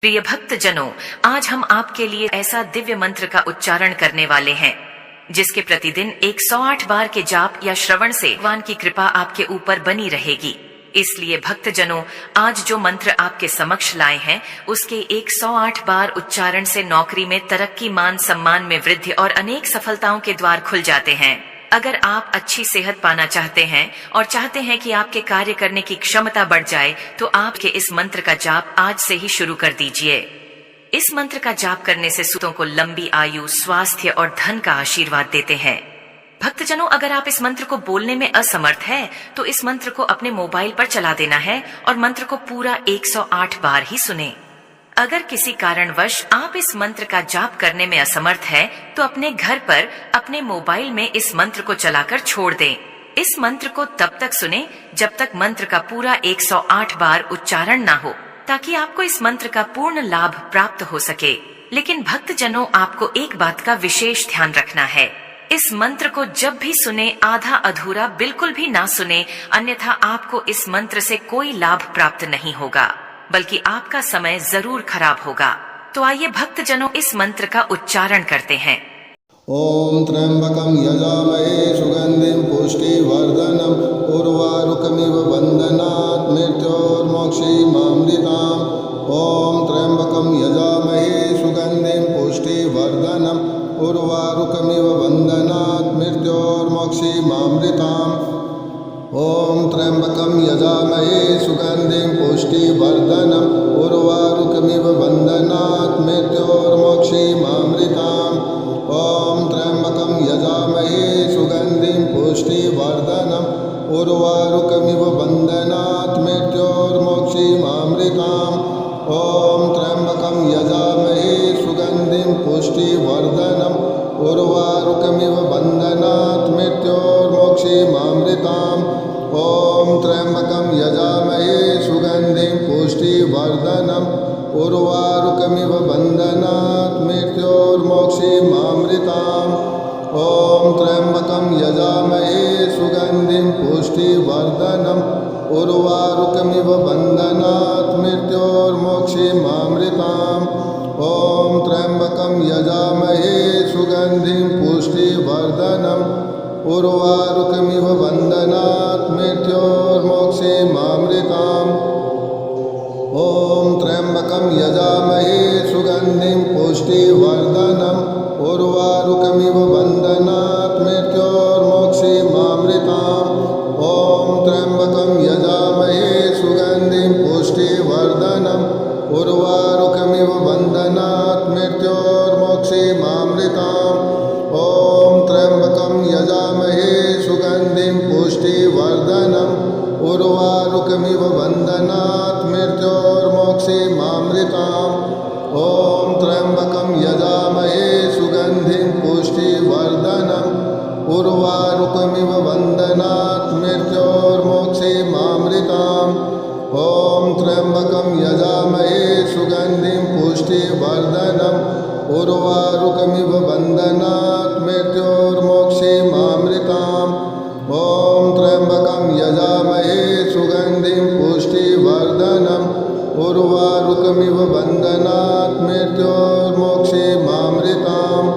प्रिय भक्तजनों, आज हम आपके लिए ऐसा दिव्य मंत्र का उच्चारण करने वाले हैं जिसके प्रतिदिन 108 बार के जाप या श्रवण से भगवान की कृपा आपके ऊपर बनी रहेगी। इसलिए भक्तजनों, आज जो मंत्र आपके समक्ष लाए हैं उसके 108 बार उच्चारण से नौकरी में तरक्की, मान सम्मान में वृद्धि और अनेक सफलताओं के द्वार खुल जाते हैं। अगर आप अच्छी सेहत पाना चाहते हैं और चाहते हैं कि आपके कार्य करने की क्षमता बढ़ जाए, तो आपके इस मंत्र का जाप आज से ही शुरू कर दीजिए। इस मंत्र का जाप करने से सूतों को लंबी आयु, स्वास्थ्य और धन का आशीर्वाद देते हैं। भक्तजनों, अगर आप इस मंत्र को बोलने में असमर्थ हैं, तो इस मंत्र को अपने मोबाइल पर चला देना है और मंत्र को पूरा 108 बार ही सुने। अगर किसी कारणवश आप इस मंत्र का जाप करने में असमर्थ हैं, तो अपने घर पर अपने मोबाइल में इस मंत्र को चलाकर छोड़ दें। इस मंत्र को तब तक सुने जब तक मंत्र का पूरा 108 बार उच्चारण ना हो, ताकि आपको इस मंत्र का पूर्ण लाभ प्राप्त हो सके। लेकिन भक्तजनों, आपको एक बात का विशेष ध्यान रखना है। इस मंत्र को जब भी सुने आधा अधूरा बिल्कुल भी ना सुने, अन्यथा आपको इस मंत्र से कोई लाभ प्राप्त नहीं होगा, बल्कि आपका समय जरूर खराब होगा। तो आइए भक्तजनों, इस मंत्र का उच्चारण करते हैं। ओम त्र्यंबकं यजामहे सुगंधिं पुष्टिवर्धनम् उर्वारुकमिव बन्धनात् मृत्योर्मोक्षीमामृताम्। ओम त्र्यंबकं यजामहे सुगंधिं पुष्टिवर्धनम् उर्वारुकमिव बन्धनात् मृत्योर्मोक्षीमामृताम्। ओम त्र्यंबकं यजामहे सुगंधिं पुष्टिवर्धनम् उर्वारुकमिव बन्धनात् मृत्योर्मोक्षीमामृताम्। ओम त्र्यंबकं यजामहे सुगंधिं पुष्टिवर्धनम् उर्वारुकमिव बन्धनात् मृत्योर्मोक्षीमामृताम्। ओम त्र्यंबकं यजामहे सुगंधिं पुष्टिवर्धनम् उर्वारुकमिव बन्धनात् मृत्योर्मोक्षीमामृताम्। ओम त्र्यंबकं यजामहे सुगंधिं पुष्टिवर्धनम् उर्वारुकमिव बन्धनात् मृत्योर्मोक्षीमामृताम्। ओम त्र्यंबकं यजामहे सुगंधिं पुष्टिवर्धनम् उर्वारुकमिव बन्धनात् मृत्योर्मोक्षीमामृताम्। ओम त्र्यंबकं यजामहे सुगंधिं पुष्टिवर्धनम् उर्वारुकमिव बन्धनात् मृत्योर्मोक्षीमामृताम्। ओम त्र्यंबकं यजामहे सुगंधिं पुष्टिवर्धनम् उर्वारुकमिव बन्धनात् मृत्योर्मोक्षीमामृताम्। ओम त्र्यंबकं यजामहे सुगंधिं पुष्टिवर्धनम् उर्वारुकमिव बन्धनात् मृत्योर्मोक्षीमामृताम्। ओम त्र्यंबकं यजामहे सुगंधिं पुष्टिवर्धनम् उर्वारुकमिव बन्धनात् मृत्योर्मोक्षीमामृताम्। ओम त्र्यंबकं यजामहे सुगंधिं पुष्टिवर्धनम् उर्वारुकमिव बन्धनात् मृत्योर्मोक्षीमामृताम्। ओम त्र्यंबकं यजामहे सुगंधिं पुष्टिवर्धनम् उर्वारुकमिव बन्धनात् मृत्योर्मोक्षीमामृताम्। ओम त्र्यंबकं यजामहे सुगंधिं पुष्टिवर्धनम् उर्वारुकमिव बन्धनात् मृत्योर्मोक्षीमामृताम्।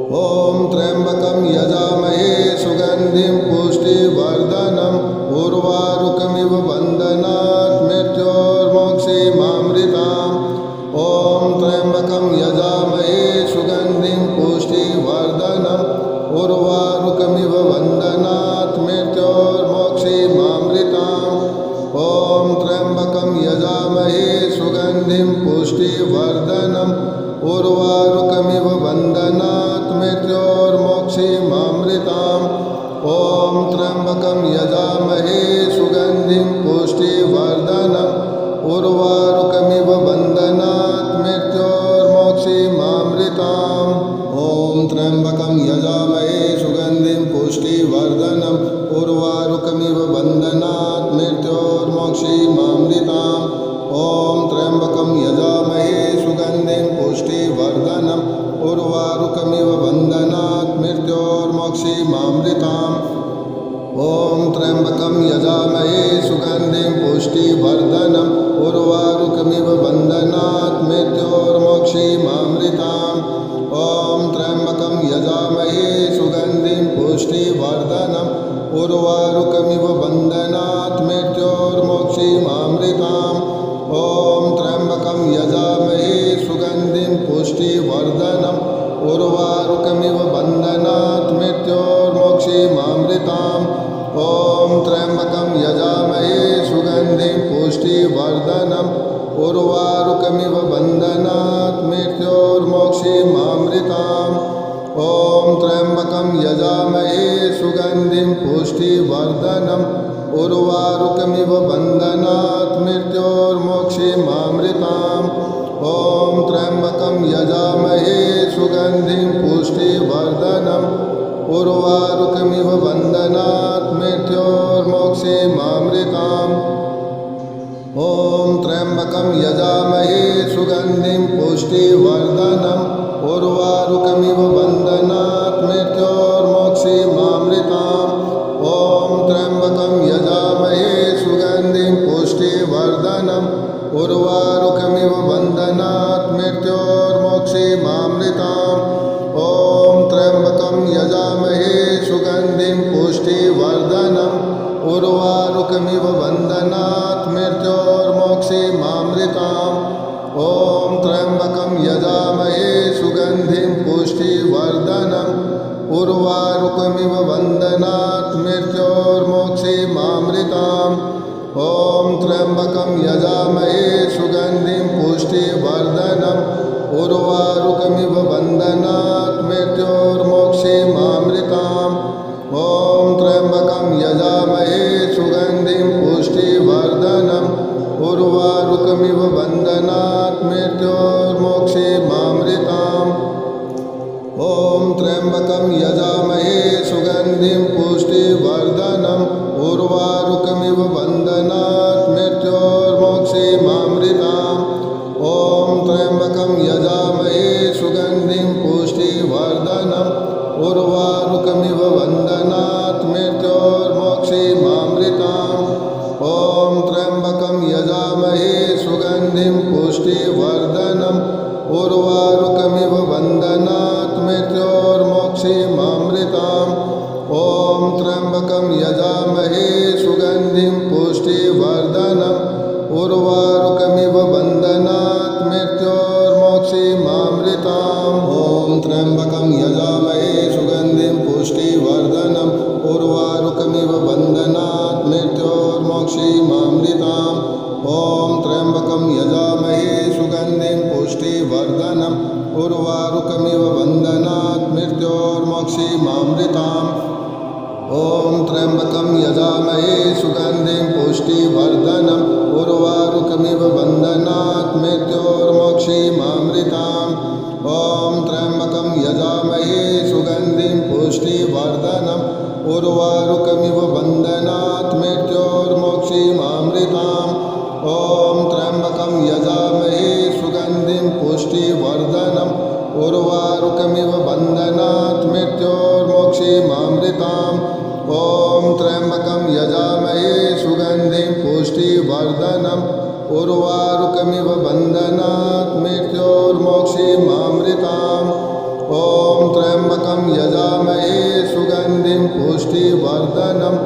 ओम त्र्यंबकं यजामहे सुगंधिं पुष्टिवर्धनम् उर्वारुकमिव बन्धनात् मृत्योर्मोक्षीमामृताम्। ओम त्र्यंबकं यजामहे सुगंधिं पुष्टिवर्धनम् उर्वारुकमिव बन्धनात् मृत्योर्मोक्षीमामृताम्। ओम त्र्यंबकं यजामहे सुगंधिं पुष्टिवर्धनम् उर्वारुकमिव बन्धनात् मृत्योर्मोक्षीमामृताम्। ओम त्र्यंबकं यजामहे सुगंधिं पुष्टिवर्धनम् उर्वारुकमिव बन्धनात् मृत्योर्मोक्षीमामृताम्। ओम त्र्यंबकं यजामहे सुगंधिं पुष्टिवर्धनम् उर्वारुकमिव बन्धनात् मृत्योर्मोक्षीमामृताम्। ओम त्र्यंबकं यजामहे सुगंधिं पुष्टिवर्धनम् उर्वारुकमिव बन्धनात् मृत्योर्मोक्षीमामृताम्। ओम त्र्यंबकं यजामहे सुगंधिं पुष्टिवर्धनम् उर्वारुकमिव बन्धनात् मृत्योर्मोक्षीमामृताम् ॐ त्र्यम्बकं यजामहे सुगन्धिं पुष्टिवर्धनम् उर्वारुकमिव बन्धनात् मृत्योर्मोक्षीमामृताम् ॐ त्र्यम्बकं यजामहे सुगन्धिं पुष्टिवर्धनम् उर्वारुकमिव बन्धनात् मृत्योर्मोक्षीमामृताम् ॐ त्र्यम्बकं यजामहे सुगन्धिं पुष्टिवर्धनम् उर्वारुकमिव बन्धनात् मृत्योर्मोक्षीमामृताम् ॐ त्र्यम्बकं यजामहे सुगन्धिं पुष्टिवर्धनम् उर्वारुकमिव बन्धनात् मृत्योर्मोक्षीमामृताम् ॐ त्र्यम्बकं यजामहे सुगन्धिं पुष्टिवर्धनम् उर्वारुकमिव बन्धनात् मृत्योर्मोक्षीमामृताम् ॐ त्र्यम्बकं यजामहे सुगन्धिं पुष्टिवर्धनम् उर्वारुकमिव बन्धनात् मृत्योर्मोक्षीमामृताम् ॐ त्र्यम्बकं यजामहे सुगन्धिं पुष्टिवर्धनम् उर्वारुकमिव बन्धनात् मृत्योर्मोक्षीमामृताम् ॐ त्र्यम्बकं यजामहे सुगन्धिं पुष्टिवर्धनम् उर्वारुकमिव बन्धनात् मृत्योर्मोक्षीमामृताम् ॐ त्र्यम्बकं यजामहे सुगन्धिं पुष्टिवर्धनम् उर्वारुकमिव बन्धनात् मृत्योर्मोक्षीमामृताम् ॐ त्र्यम्बकं यजामहे सुगन्धिं पुष्टिवर्धनम् उर्वारुकमिव बन्धनात् मृत्योर्मोक्षीमामृताम् ॐ त्र्यम्बकं यजामहे सुगन्धिं पुष्टिवर्धनम् उर्वारुकमिव बन्धनात् मृत्योर्मोक्षीमामृताम् ॐ त्र्यम्बकं यजामहे सुगन्धिं पुष्टिवर्धनम् उर्वारुकमिव बन्धनात् मृत्योर्मोक्षीमामृताम् ॐ त्र्यम्बकं यजामहे सुगन्धिं पुष्टिवर्धनम् उर्वारुकमिव बन्धनात् मृत्योर्मोक्षीमामृताम् ॐ त्र्यम्बकं यजामहे सुगन्धिं पुष्टिवर्धनम् उर्वारुकमिव बन्धनात् मृत्योर्मोक्षीमामृताम् ॐ त्र्यम्बकं यजामहे सुगन्धिं पुष्टिवर्धनम् उर्वारुकमिव बन्धनात् मृत्योर्मोक्षीमामृताम् ॐ त्र्यम्बकं यजामहे सुगन्धिं पुष्टिवर्धनम् उर्वारुकमिव बन्धनात् मृत्योर्मोक्षीमामृताम् ॐ त्र्यम्बकं यजामहे सुगन्धिं पुष्टिवर्धनम् उर्वारुकमिव बन्धनात् मृत्योर्मोक्षीमामृताम् ॐ त्र्यम्बकं यजामहे सुगन्धिं पुष्टिवर्धनम् उर्वारुकमिव बन्धनात् मृत्योर्मोक्षीमामृताम् ॐ त्र्यम्बकं यजामहे सुगन्धिं पुष्टिवर्धनम् उर्वारुकमिव बन्धनात् मृत्योर्मोक्षीमामृताम् ॐ त्र्यम्बकं यजामहे सुगन्धिं पुष्टिवर्धनम् उर्वारुकमिव बन्धनात् मृत्योर्मोक्षीमामृताम् ॐ त्र्यम्बकं यजामहे सुगन्धिं पुष्टिवर्धनम् उर्वारुकमिव बन्धनात् मृत्योर्मोक्षीमामृताम् ॐ त्र्यम्बकं यजामहे सुगन्धिं पुष्टिवर्धनम्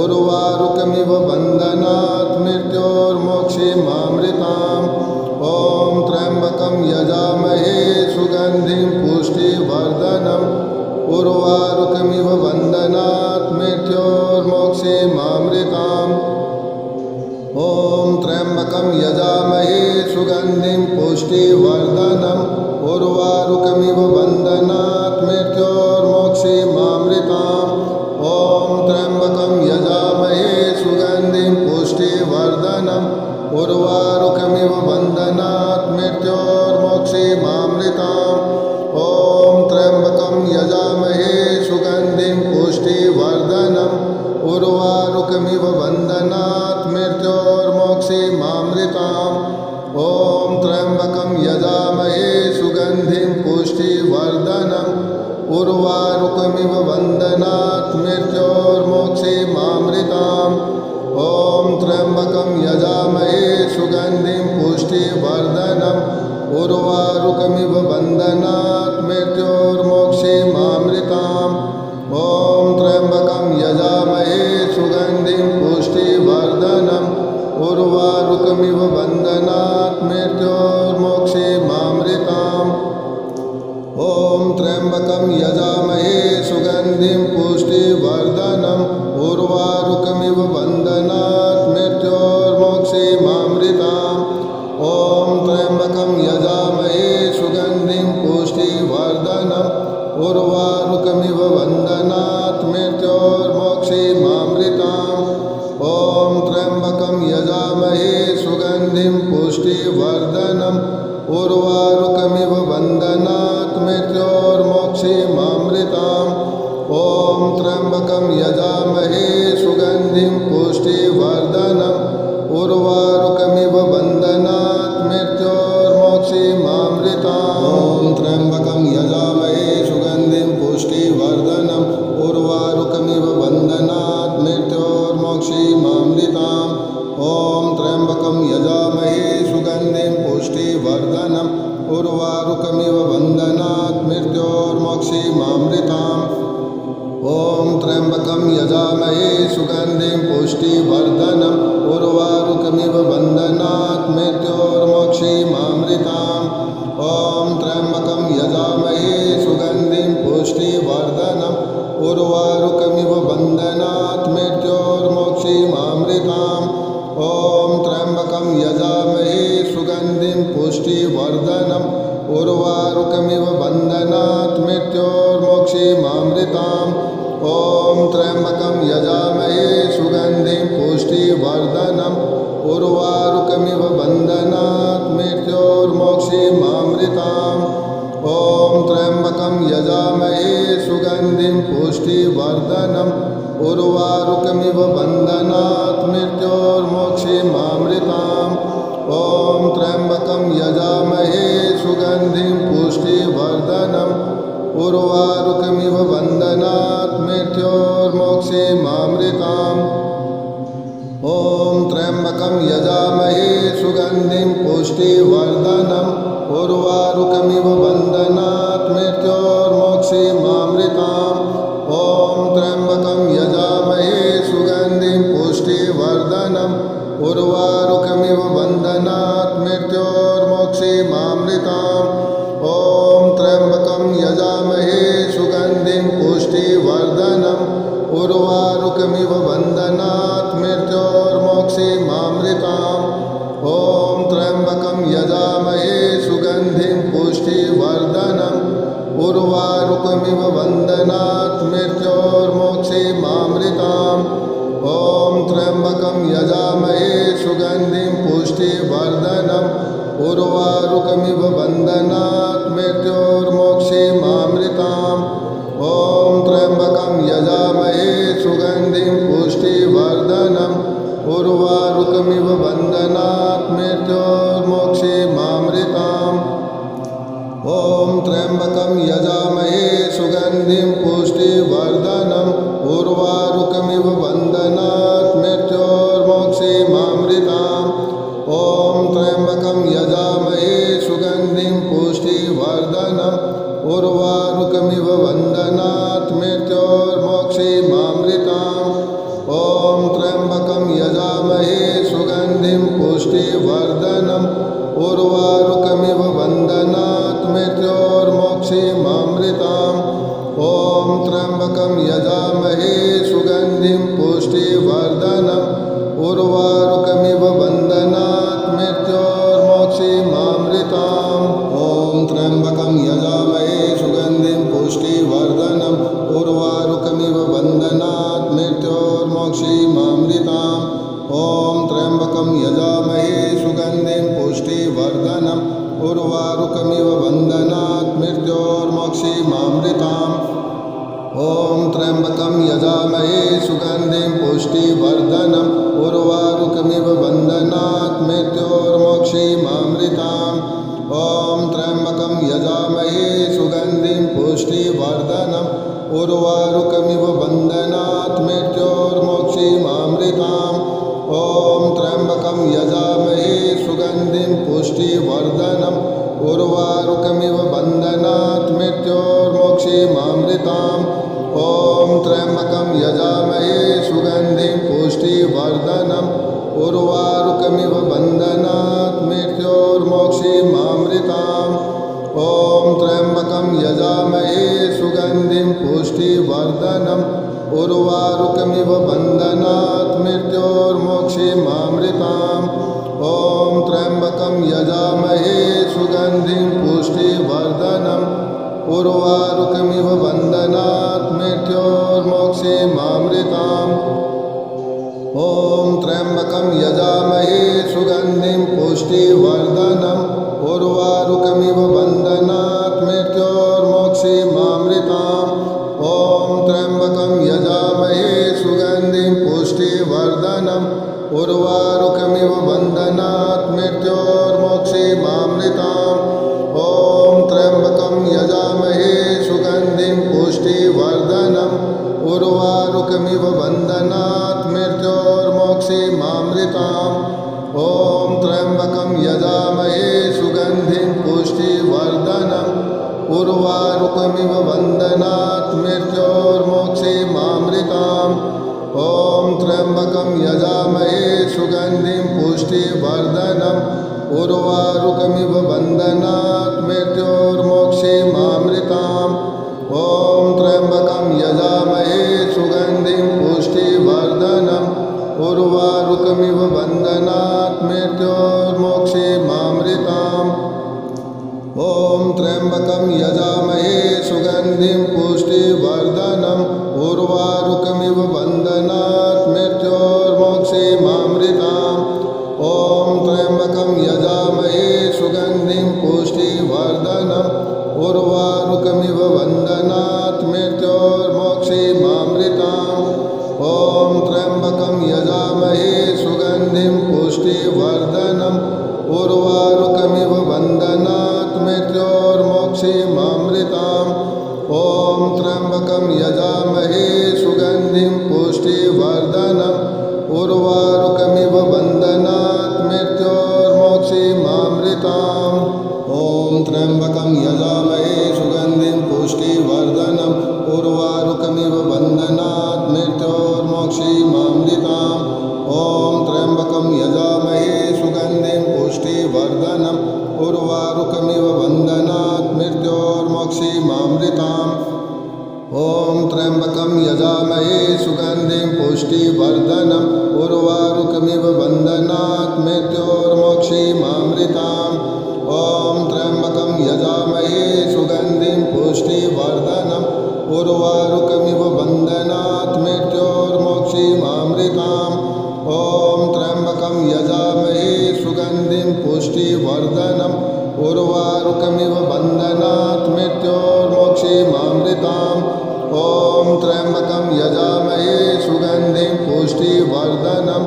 उर्वारुकमिव बन्धनात् मृत्योर्मोक्षीमामृताम् ॐ त्र्यम्बकं यजामहे सुगन्धिं पुष्टिवर्धनम् उर्वारुकमिव बन्धनात् मृत्योर्मोक्षीमामृताम् ॐ त्र्यम्बकं यजामहे सुगन्धिं पुष्टिवर्धनम् उर्वारुकमिव बन्धनात् मृत्योर्मोक्षीमामृताम् ॐ त्र्यम्बकं यजामहे सुगन्धिं पुष्टिवर्धनम् उर्वारुकमिव बन्धनात् मृत्योर्मोक्षीमामृताम् ॐ त्र्यम्बकं यजामहे सुगन्धिं पुष्टिवर्धनम् उर्वारुकमिव बन्धनात् मृत्योर्मोक्षीमामृताम् ॐ त्र्यम्बकं यजामहे सुगन्धिं पुष्टिवर्धनम् उर्वारुकमिव बन्धनात् मृत्योर्मोक्षीमामृताम् ॐ त्र्यम्बकं यजामहे सुगन्धिं पुष्टिवर्धनम् त्र्यम्बकं यजामहे सुगन्धिं पुष्टिवर्धनम् उर्वारुकमिव वन्दनात् मृत्योर्मोक्षीमामृताम् ॐ त्र्यम्बकं यजामहे सुगन्धिं पुष्टिवर्धनम् उर्वारुकमिव वन्दनात् मृत्योर्मोक्षीमामृताम् ॐ त्र्यम्बकं यजामहे सुगन्धिं पुष्टिवर्धनम् उर्वारुकमिव वन्दनात् मृत्योर्मोक्षीमामृताम् ॐ त्र्यम्बकं यजामहे सुगन्धिं पुष्टिवर्धनम् उर्वारुकमिव वन्दनात् मृत्योर्मोक्षीमामृताम् ॐ त्र्यम्बकं यजामहे सुगन्धिं पुष्टिवर्धनम् उर्वारुकमिव वन्दनात् मृत्योर्मोक्षीमामृताम् ॐ त्र्यम्बकं यजामहे सुगन्धिं पुष्टिवर्धनम् उर्वारुकमिव वन्दनात् मृत्योर्मोक्षीमामृताम् ॐ त्र्यम्बकं यजामहे सुगन्धिं पुष्टिवर्धनम् उर्वारुकमिव वन्दनात् मृत्योर्मोक्षीमामृताम् ॐ त्र्यम्बकं यजामहे सुगन्धिं पुष्टिवर्धनम् उर्वारुकमिव वन्दनात् मृत्योर्मोक्षीमामृताम् ॐ त्र्यम्बकं यजामहे सुगन्धिं पुष्टिवर्धनम् उर्वारुकमिव वन्दनात् मृत्योर्मोक्षीमामृताम् ॐ त्र्यम्बकं यजामहे सुगन्धिं पुष्टिवर्धनम् उर्वारुकमिव वन्दनात् मृत्योर्मोक्षीमामृताम् ॐ त्र्यम्बकं यजामहे सुगन्धिं पुष्टिवर्धनम् उर्वारुकमिव वन्दनात् मृत्योर्मोक्षीमामृताम् ॐ त्र्यम्बकं यजामहे सुगन्धिं पुष्टिवर्धनम् उर्वारुकमिव वन्दनात् मृत्योर्मोक्षीमामृताम् ॐ त्र्यम्बकं यजामहे सुगन्धिं पुष्टिवर्धनम् उर्वारुकमिव वन्दनात् मृत्योर्मोक्षीमामृताम् ॐ त्र्यम्बकं यजामहे सुगन्धिं पुष्टिवर्धनम् उर्वारुकमिव वन्दनात् मृत्योर्मोक्षीमामृताम् ॐ त्र्यम्बकं यजामहे सुगन्धिं पुष्टिवर्धनम् उर्वारुकमिव वन्दनात् मृत्योर्मोक्षीमामृताम् ॐ त्र्यम्बकं यजामहे सुगन्धिं पुष्टिवर्धनम् उर्वारुकमिव वन्दनात् मृत्योर्मोक्षीमामृताम् ॐ त्र्यम्बकं यजामहे सुगन्धिं पुष्टिवर्धनम् उर्वारुकमिव वन्दनात् मृत्योर्मोक्षीमामृताम् ॐ त्र्यम्बकं यजामहे सुगन्धिं पुष्टिवर्धनम् उर्वारुकमिव वन्दनात् मृत्योर्मोक्षीमामृताम् ॐ त्र्यम्बकं यजामहे सुगन्धिं पुष्टिवर्धनम् उर्वारुकमिव वन्दनात् मृत्योर्मोक्षीमामृताम् ॐ त्र्यम्बकं यजामहे सुगन्धिं पुष्टिवर्धनम् उर्वारुकमिव वन्दनात् मृत्योर्मोक्षीमामृताम् ॐ त्र्यम्बकं यजामहे सुगन्धिं पुष्टिवर्धनम् उर्वारुकमिव वन्दनात् मृत्योर्मोक्षीमामृताम् ॐ त्र्यम्बकं यजामहे सुगन्धिं पुष्टिवर्धनम् उर्वारुकमिव वन्दनात् मृत्योर्मोक्षीमामृताम् ॐ त्र्यम्बकं यजामहे सुगन्धिं पुष्टिवर्धनम् उर्वारुकमिव वन्दनात् मृत्योर्मोक्षीमामृताम् ॐ त्र्यम्बकं यजामहे सुगन्धिं पुष्टिवर्धनम् उर्वारुकमिव वन्दनात् मृत्योर्मोक्षीमामृताम् ॐ त्र्यम्बकं यजामहे सुगन्धिं पुष्टिवर्धनम् उर्वारुकमिव वन्दनात् मृत्योर्मोक्षीमामृताम् ॐ त्र्यम्बकं यजामहे सुगन्धिं पुष्टिवर्धनम् उर्वारुकमिव वन्दनात् मृत्योर्मोक्षीमामृताम् ॐ त्र्यम्बकं यजामहे सुगन्धिं पुष्टिवर्धनम् उर्वारुकमिव वन्दनात् मृत्योर्मोक्षीमामृताम् ॐ त्र्यम्बकं यजामहे सुगन्धिं पुष्टिवर्धनम् उर्वारुकमिव वन्दनात् मृत्योर्मोक्षीमामृताम् ॐ त्र्यम्बकं यजामहे सुगन्धिं पुष्टिवर्धनम् उर्वारुकमिव बन्धनात् मृत्योर्मोक्षीमामृताम् ॐ त्र्यम्बकं यजामहे सुगन्धिं पुष्टिवर्धनम् उर्वारुकमिव बन्धनात् मृत्योर्मोक्षीमामृताम् ॐ त्र्यम्बकं यजामहे सुगन्धिं पुष्टिवर्धनम् उर्वारुकमिव बन्धनात् मृत्योर्मोक्षीमामृताम् ॐ त्र्यम्बकं यजामहे सुगन्धिं पुष्टिवर्धनम् उर्वारुकमिव बन्धनात् मृत्योर्मोक्षीमामृताम् ॐ त्र्यम्बकं यजामहे सुगन्धिं पुष्टिवर्धनम् उर्वारुकमिव बन्धनात् मृत्योर्मोक्षीमामृताम् ॐ त्र्यम्बकं यजामहे सुगन्धिं पुष्टिवर्धनम् उर्वारुकमिव बन्धनात् मृत्योर्मोक्षीमामृताम् ॐ त्र्यम्बकं यजामहे सुगन्धिं पुष्टिवर्धनम् उर्वारुकमिव बन्धनात् मृत्योर्मोक्षीमामृताम् ॐ त्र्यम्बकं यजामहे सुगन्धिं पुष्टिवर्धनम् उर्वारुकमिव बन्धनात् मृत्योर्मोक्षीमामृताम् ॐ त्र्यम्बकं यजामहे सुगन्धिं पुष्टिवर्धनम् उर्वारुकमिव बन्धनात् मृत्योर्मोक्षीमामृताम् ॐ त्र्यम्बकं यजामहे सुगन्धिं पुष्टिवर्धनम् उर्वारुकमिव बन्धनात् मृत्योर्मोक्षीमामृताम् ॐ त्र्यम्बकं यजामहे सुगन्धिं पुष्टिवर्धनम् उर्वारुकमिव बन्धनात् मृत्योर्मोक्षीमामृताम् ॐ त्र्यम्बकं यजामहे सुगन्धिं पुष्टिवर्धनम् उर्वारुकमिव बन्धनात् मृत्योर्मोक्षीमामृताम् ॐ त्र्यम्बकं यजामहे सुगन्धिं पुष्टिवर्धनम् उर्वारुकमिव बन्धनात् मृत्योर्मोक्षीमामृताम् ॐ त्र्यम्बकं यजामहे सुगन्धिं पुष्टिवर्धनम् उर्वारुकमिव बन्धनात् मृत्योर्मोक्षीमामृताम् ॐ त्र्यम्बकं यजामहे सुगन्धिं पुष्टिवर्धनम् उर्वारुकमिव बन्धनात् मृत्योर्मोक्षीमामृताम् ॐ त्र्यम्बकं यजामहे सुगन्धिं पुष्टिवर्धनम्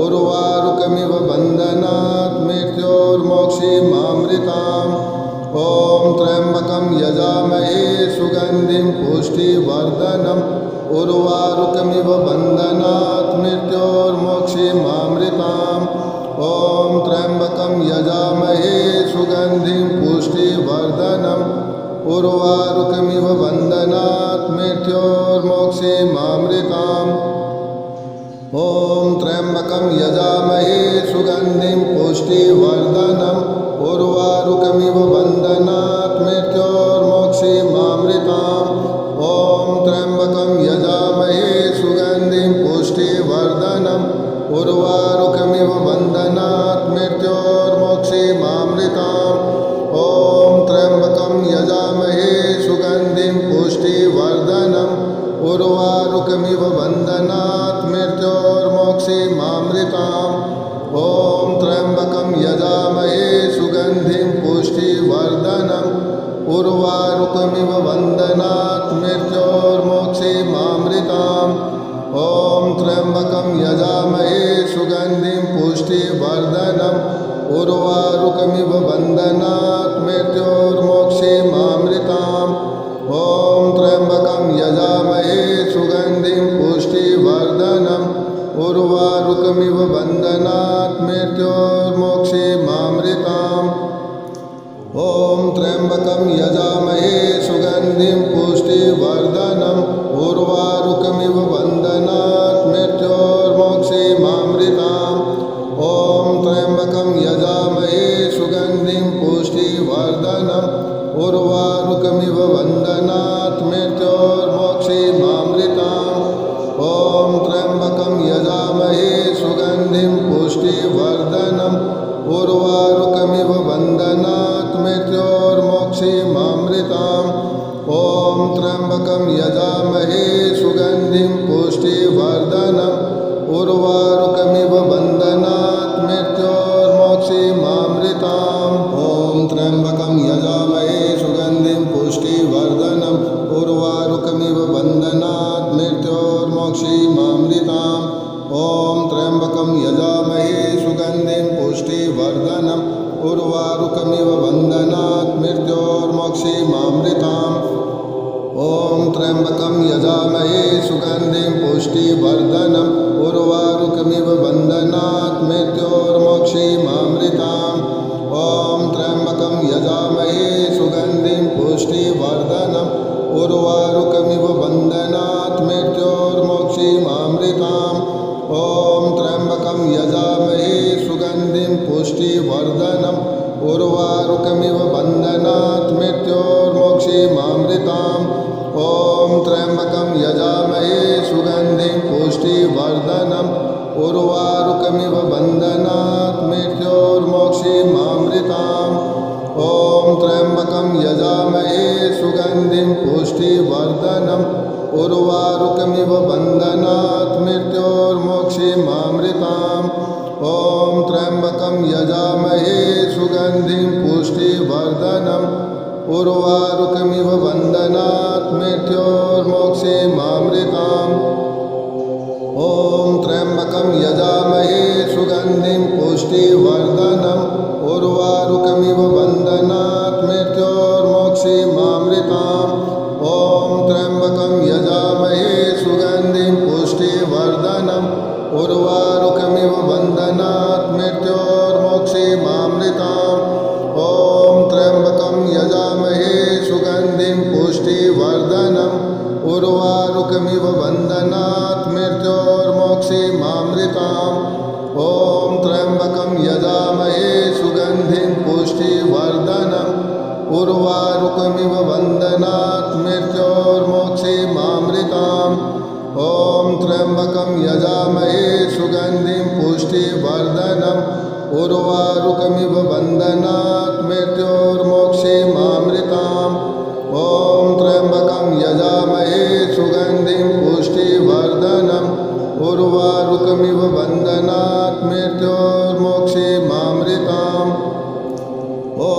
उर्वारुकमिव बन्धनात् मृत्योर्मोक्षीमामृताम् ॐ त्र्यम्बकं यजामहे सुगन्धिं पुष्टिवर्धनम् उर्वारुकमिव बन्धनात् मृत्योर्मोक्षीमामृताम् ॐ त्र्यम्बकं यजामहे सुगन्धिं पुष्टिवर्धनम् उर्वारुकमिव बन्धनात् मृत्योर्मोक्षीमामृताम् ॐ त्र्यम्बकं यजामहे सुगन्धिं पुष्टिवर्धनम् उर्वारुकमिव बन्धनात् मृत्योर्मोक्षीमामृताम् ॐ त्र्यम्बकं यजामहे सुगन्धिं पुष्टिवर्धनम् उर्वारुकमिव बन्धनात् मृत्योर्मोक्षीमामृताम् ॐ त्र्यम्बकं यजामहे सुगन्धिं पुष्टिवर्धनम् उर्वारुकमिव बन्धनात् मृत्योर्मोक्षीमामृताम् ॐ त्र्यम्बकं यजामहे सुगन्धिं पुष्टिवर्धनम् उर्वारुकमिव बन्धनात् मृत्योर्मोक्षीमामृताम् ॐ त्र्यम्बकं यजामहे सुगन्धिं पुष्टिवर्धनम् उर्वारुकमिव बन्धनात् मृत्योर्मोक्षीमामृताम् ॐ त्र्यम्बकं यजामहे सुगन्धिं पुष्टिवर्धनम् उर्वारुकमिव बन्धनात् मृत्योर्मोक्षीमामृताम् ॐ त्र्यम्बकं यजामहे सुगन्धिं पुष्टिवर्धनम् उर्वारुकमिव बन्धनात् मृत्योर्मोक्षीमामृताम् ॐ त्र्यम्बकं यजामहे सुगन्धिं पुष्टिवर्धनम् उर्वारुकमिव बन्धनात् मृत्योर्मोक्षीमामृताम् ॐ त्र्यम्बकं यजामहे सुगन्धिं पुष्टिवर्धनम् उर्वारुकमिव बन्धनात् मृत्योर्मोक्षीमामृताम् ॐ त्र्यम्बकं यजामहे सुगन्धिं पुष्टिवर्धनम् बन्धनात् मृत्योर्मोक्षीमामृताम् ॐ त्र्यम्बकं यजामहे सुगन्धिं पुष्टिवर्धनम् उर्वारुकमिव बन्धनात् मृत्योर्मोक्षीमामृताम् ॐ त्र्यम्बकं यजामहे सुगन्धिं पुष्टिवर्धनम् उर्वारुकमिव बन्धनात् मृत्योर्मोक्षीमामृताम् ॐ त्र्यम्बकं यजामहे सुगन्धिं पुष्टिवर्धनम् उर्वारुकमिव बन्धनात् मृत्योर्मोक्षीमामृताम् ॐ त्र्यम्बकं यजामहे सुगन्धिं पुष्टिवर्धनम् उर्वारुकमिव बन्धनात् मृत्योर्मोक्षीमामृताम् ॐ त्र्यम्बकं यजामहे सुगन्धिं पुष्टिवर्धनम् उर्वारुकमिव बन्धनात् मृत्योर्मोक्षीमामृताम् ॐ त्र्यम्बकं यजामहे सुगन्धिं पुष्टिवर्धनम् उर्वारुकमिव बन्धनात् मृत्योर्मोक्षीमामृताम् ॐ त्र्यम्बकं यजामहे सुगन्धिं पुष्टिवर्धनम् उर्वारुकमिव बन्धनात् मृत्योर्मोक्षीमामृताम् ॐ त्र्यम्बकं यजामहे सुगन्धिं पुष्टिवर्धनम् उर्वारुकमिव बन्धनात् मृत्योर्मोक्षीमामृताम् ॐ त्र्यम्बकं यजामहे सुगन्धिं पुष्टिवर्धनम् उर्वारुकमिव बन्धनात् मृत्योर्मोक्षीमामृताम् ॐ त्र्यम्बकं यजामहे सुगन्धिं पुष्टिवर्धनम् उर्वारुकमिव बन्धनात् मृत्योर्मोक्षीमामृताम् ॐ त्र्यम्बकं यजामहे सुगन्धिं पुष्टिवर्धनम् उर्वारुकमिव बन्धनात् मृत्योर्मोक्षीमामृताम् ॐ त्र्यम्बकं यजामहे सुगन्धिं पुष्टिवर्धनम् उर्वारुकमिव बन्धनात् मृत्योर्मोक्षीमामृताम् ॐ त्र्यम्बकं यजामहे सुगन्धिं पुष्टिवर्धनम् उर्वारुकमिव बन्धनात् मृत्योर्मोक्षीमामृताम् ॐ त्र्यम्बकं यजामहे सुगन्धिं पुष्टिवर्धनम् उर्वारुकमिव बन्धनात् मृत्योर्मोक्षीमामृताम् ॐ त्र्यम्बकं यजामहे सुगन्धिं पुष्टिवर्धनम् उर्वारुकमिव बन्धनात् मृत्योर्मोक्षीमामृताम् ॐ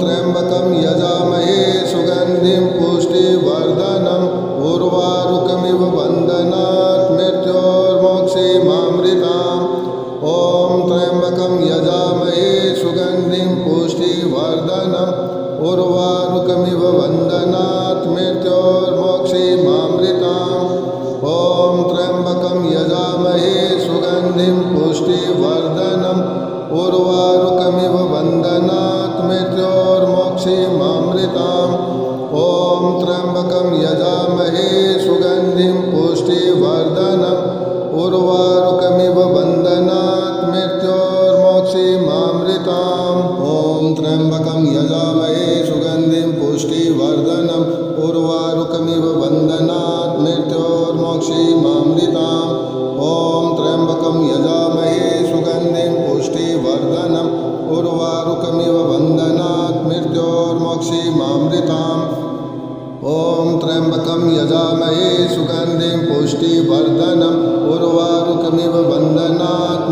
त्र्यम्बकं यजामहे सुगन्धिं पुष्टिवर्धनम् उर्वारुकमिव बन्धनात् मृत्योर्मोक्षीमामृताम् ॐ त्र्यम्बकं यजामहे सुगन्धिं पुष्टिवर्धनम् उर्वारुकमिव बन्धनात् मृत्योर्मोक्षीमामृताम् ॐ त्र्यम्बकं यजामहे सुगन्धिं पुष्टिवर्धनम् उर्वारुकमिव बन्धनात् मृत्योर्मोक्षीमामृताम् ॐ त्र्यम्बकं यजामहे सुगन्धिं पुष्टिवर्धनम् उर्वारुकमिव बन्धनात् मृत्योर्मोक्षीमामृताम् ॐ त्र्यम्बकं यजामहे सुगन्धिं पुष्टिवर्धनम् उर्वारुकमिव बन्धनात् मृत्योर्मोक्षीमामृताम् ॐ त्र्यम्बकं यजामहे सुगन्धिं पुष्टिवर्धनम् उर्वारुकमिव बन्धनात् मृत्योर्मोक्षीमामृताम् ॐ त्र्यम्बकं यजामहे सुगन्धिं पुष्टिवर्धनम् उर्वारुकमिव बन्धनात्